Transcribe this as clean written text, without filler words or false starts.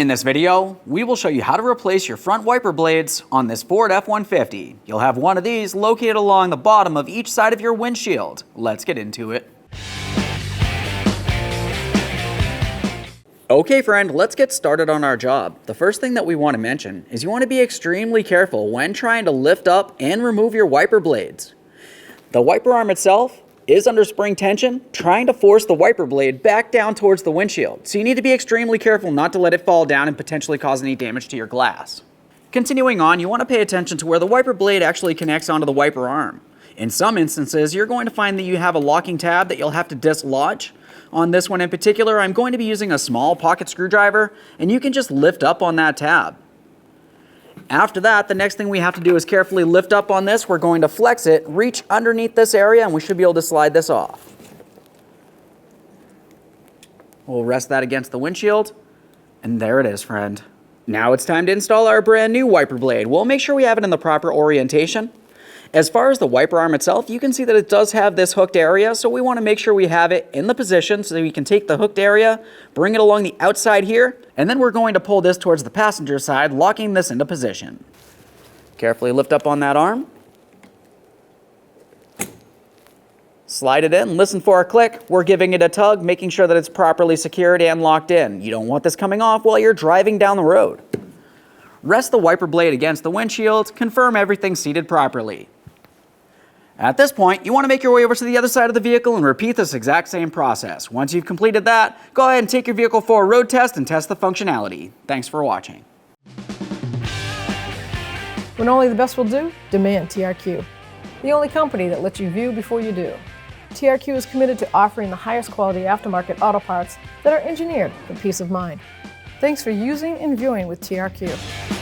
In this video, we will show you how to replace your front wiper blades on this Ford F-150. You'll have one of these located along the bottom of each side of your windshield. Let's get into it. Okay friend, let's get started on our job. The first thing that we want to mention is you want to be extremely careful when trying to lift up and remove your wiper blades. The wiper arm itself is under spring tension, trying to force the wiper blade back down towards the windshield. So you need to be extremely careful not to let it fall down and potentially cause any damage to your glass. Continuing on, you want to pay attention to where the wiper blade actually connects onto the wiper arm. In some instances, you're going to find that you have a locking tab that you'll have to dislodge. On this one in particular, I'm going to be using a small pocket screwdriver, and you can just lift up on that tab. After that, the next thing we have to do is carefully lift up on this. We're going to flex it, reach underneath this area, and we should be able to slide this off. We'll rest that against the windshield, and there it is, friend. Now it's time to install our brand new wiper blade. We'll make sure we have it in the proper orientation. As far as the wiper arm itself, you can see that it does have this hooked area, so we want to make sure we have it in the position so that we can take the hooked area, bring it along the outside here, and then we're going to pull this towards the passenger side, locking this into position. Carefully lift up on that arm. Slide it in, listen for a click. We're giving it a tug, making sure that it's properly secured and locked in. You don't want this coming off while you're driving down the road. Rest the wiper blade against the windshield, confirm everything's seated properly. At this point, you want to make your way over to the other side of the vehicle and repeat this exact same process. Once you've completed that, go ahead and take your vehicle for a road test and test the functionality. Thanks for watching. When only the best will do, demand TRQ. The only company that lets you view before you do. TRQ is committed to offering the highest quality aftermarket auto parts that are engineered for peace of mind. Thanks for using and viewing with TRQ.